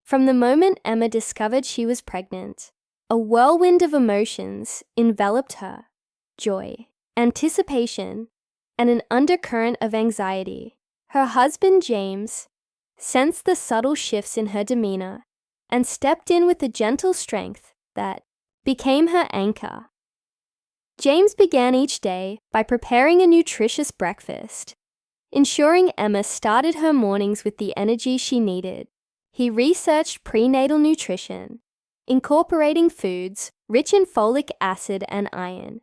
From the moment Emma discovered she was pregnant, a whirlwind of emotions enveloped her: joy, anticipation, and an undercurrent of anxiety. Her husband, James, sensed the subtle shifts in her demeanor and stepped in with a gentle strength that became her anchor. James began each day by preparing a nutritious breakfast, ensuring Emma started her mornings with the energy she needed. He researched prenatal nutrition, incorporating foods rich in folic acid and iron,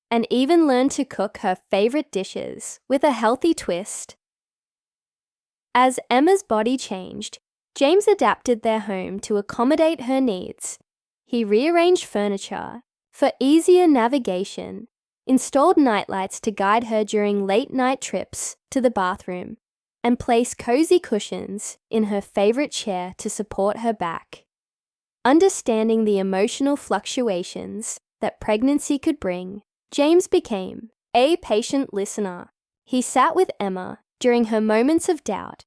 and even learned to cook her favorite dishes with a healthy twist. As Emma's body changed, James adapted their home to accommodate her needs. He rearranged furniture for easier navigation, installed nightlights to guide her during late-night trips to the bathroom, and placed cozy cushions in her favorite chair to support her back. Understanding the emotional fluctuations that pregnancy could bring, James became a patient listener. He sat with Emma during her moments of doubt,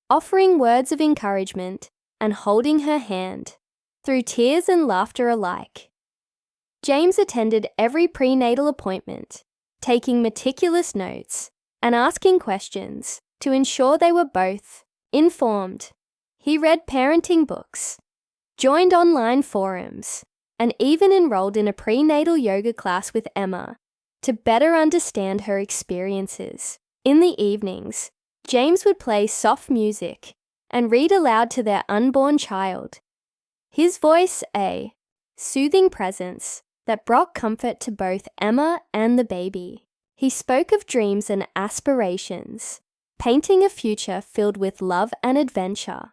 offering words of encouragement and holding her hand through tears and laughter alike. James attended every prenatal appointment, taking meticulous notes and asking questions to ensure they were both informed. He read parenting books, joined online forums, and even enrolled in a prenatal yoga class with Emma to better understand her experiences. In the evenings, James would play soft music and read aloud to their unborn child. His voice, a soothing presence that brought comfort to both Emma and the baby. He spoke of dreams and aspirations, painting a future filled with love and adventure.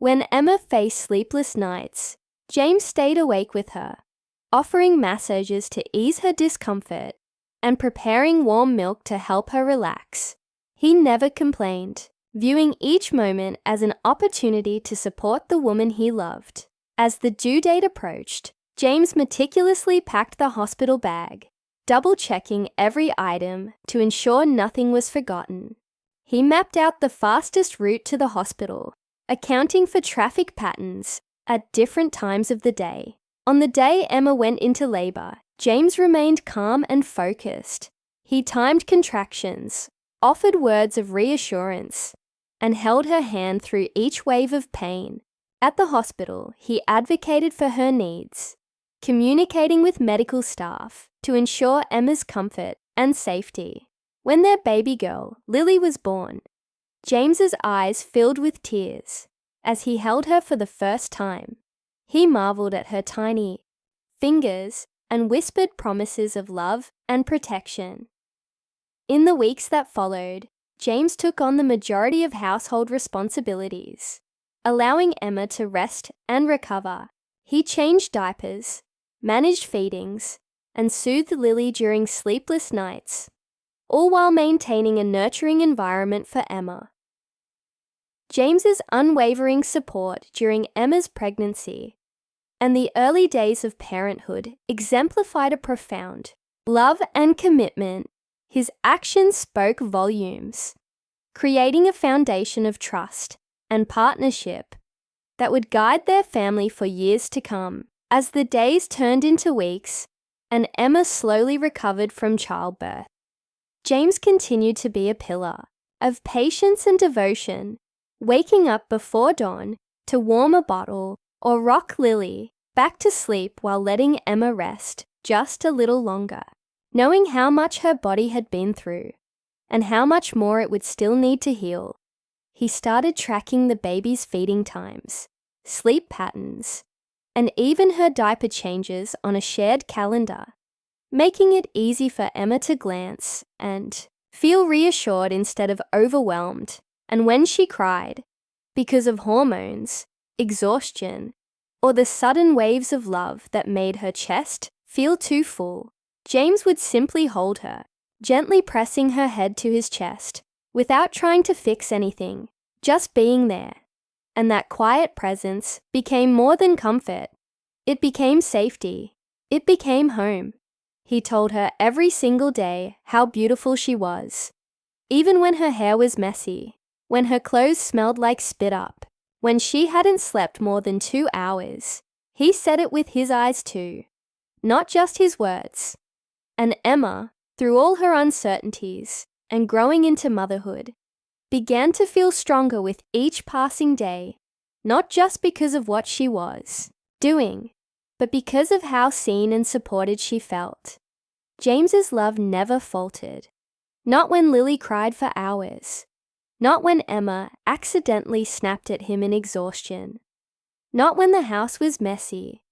When Emma faced sleepless nights, James stayed awake with her, offering massages to ease her discomfort and preparing warm milk to help her relax. He never complained, viewing each moment as an opportunity to support the woman he loved. As the due date approached, James meticulously packed the hospital bag, double-checking every item to ensure nothing was forgotten. He mapped out the fastest route to the hospital, accounting for traffic patterns at different times of the day. On the day Emma went into labor, James remained calm and focused. He timed contractions, offered words of reassurance, and held her hand through each wave of pain. At the hospital, he advocated for her needs, communicating with medical staff to ensure Emma's comfort and safety. When their baby girl, Lily, was born, James's eyes filled with tears as he held her for the first time. He marveled at her tiny fingers and whispered promises of love and protection. In the weeks that followed, James took on the majority of household responsibilities, allowing Emma to rest and recover. He changed diapers, managed feedings, and soothed Lily during sleepless nights, all while maintaining a nurturing environment for Emma. James's unwavering support during Emma's pregnancy and the early days of parenthood exemplified a profound love and commitment. His actions spoke volumes, creating a foundation of trust and partnership that would guide their family for years to come. As the days turned into weeks and Emma slowly recovered from childbirth, James continued to be a pillar of patience and devotion, waking up before dawn to warm a bottle or rock Lily back to sleep while letting Emma rest just a little longer. Knowing how much her body had been through and how much more it would still need to heal, he started tracking the baby's feeding times, sleep patterns, and even her diaper changes on a shared calendar, making it easy for Emma to glance and feel reassured instead of overwhelmed. And when she cried, because of hormones, exhaustion, or the sudden waves of love that made her chest feel too full, James would simply hold her, gently pressing her head to his chest, without trying to fix anything, just being there. And that quiet presence became more than comfort. It became safety. It became home. He told her every single day how beautiful she was, even when her hair was messy, when her clothes smelled like spit up, When she hadn't slept more than 2 hours, he said it with his eyes too, not just his words. And Emma, through all her uncertainties and growing into motherhood, began to feel stronger with each passing day, not just because of what she was doing, but because of how seen and supported she felt. James's love never faltered. Not when Lily cried for hours. Not when Emma accidentally snapped at him in exhaustion. Not when the house was messy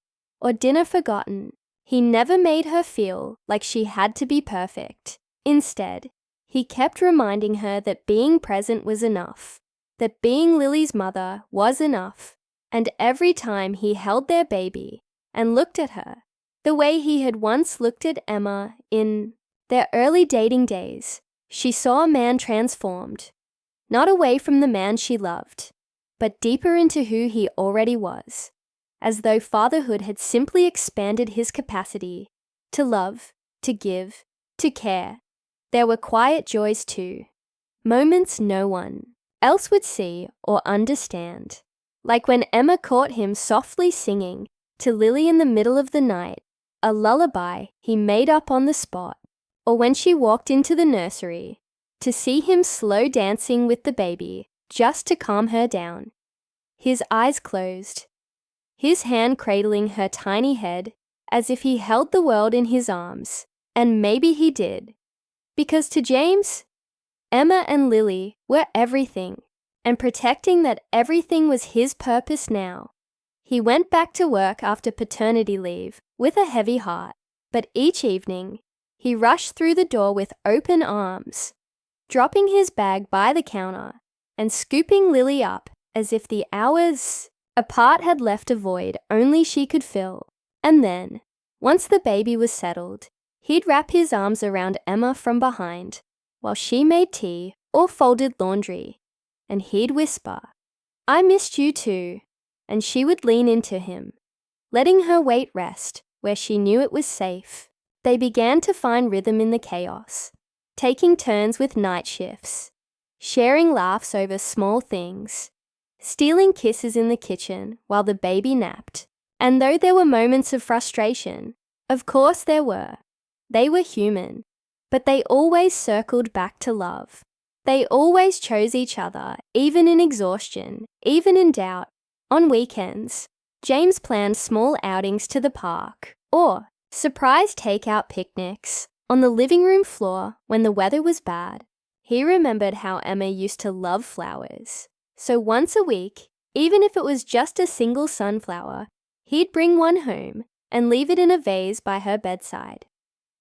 or dinner forgotten. He never made her feel like she had to be perfect. Instead, he kept reminding her that being present was enough, that being Lily's mother was enough, and every time he held their baby and looked at her, the way he had once looked at Emma in their early dating days, she saw a man transformed, not away from the man she loved, but deeper into who he already was, as though fatherhood had simply expanded his capacity to love, to give, to care. There were quiet joys too, moments no one else would see or understand, like when Emma caught him softly singing to Lily in the middle of the night, a lullaby he made up on the spot, or when she walked into the nursery to see him slow dancing with the baby just to calm her down, his eyes closed, his hand cradling her tiny head as if he held the world in his arms, and maybe he did. Because to James, Emma and Lily were everything, and protecting that everything was his purpose now. He went back to work after paternity leave with a heavy heart, but each evening, he rushed through the door with open arms, dropping his bag by the counter and scooping Lily up as if the hours apart had left a void only she could fill. And then, once the baby was settled, he'd wrap his arms around Emma from behind while she made tea or folded laundry, and he'd whisper, "I missed you too," and she would lean into him, letting her weight rest where she knew it was safe. They began to find rhythm in the chaos, taking turns with night shifts, sharing laughs over small things, stealing kisses in the kitchen while the baby napped. And though there were moments of frustration, of course there were, they were human, but they always circled back to love. They always chose each other, even in exhaustion, even in doubt. On weekends, James planned small outings to the park or surprise takeout picnics on the living room floor when the weather was bad. He remembered how Emma used to love flowers. So once a week, even if it was just a single sunflower, he'd bring one home and leave it in a vase by her bedside,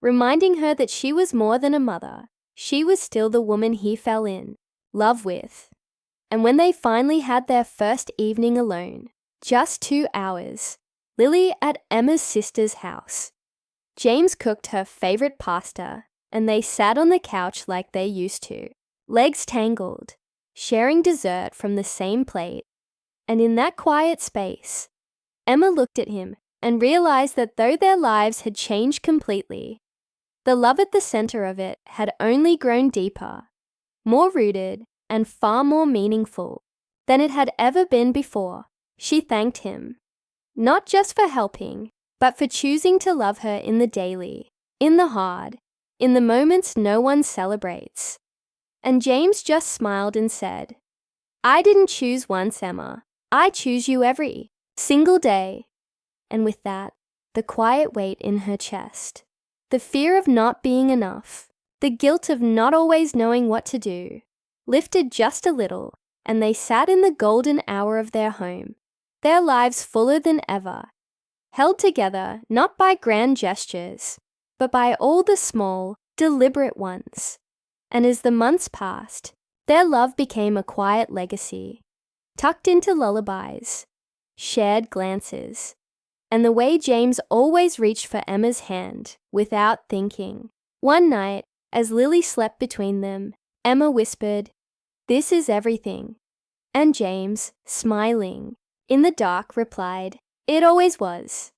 reminding her that she was more than a mother. She was still the woman he fell in love with. And when they finally had their first evening alone, just 2 hours, Lily at Emma's sister's house, James cooked her favorite pasta, and they sat on the couch like they used to, legs tangled, sharing dessert from the same plate. And in that quiet space, Emma looked at him and realized that though their lives had changed completely, the love at the center of it had only grown deeper, more rooted, and far more meaningful than it had ever been before. She thanked him, not just for helping, but for choosing to love her in the daily, in the hard, in the moments no one celebrates. And James just smiled and said, "I didn't choose once, Emma. I choose you every single day." And with that, the quiet weight in her chest, the fear of not being enough, the guilt of not always knowing what to do, lifted just a little, and they sat in the golden hour of their home, their lives fuller than ever, held together not by grand gestures, but by all the small, deliberate ones. And as the months passed, their love became a quiet legacy, tucked into lullabies, shared glances, and the way James always reached for Emma's hand without thinking. One night, as Lily slept between them, Emma whispered, "This is everything." And James, smiling, in the dark replied, "It always was."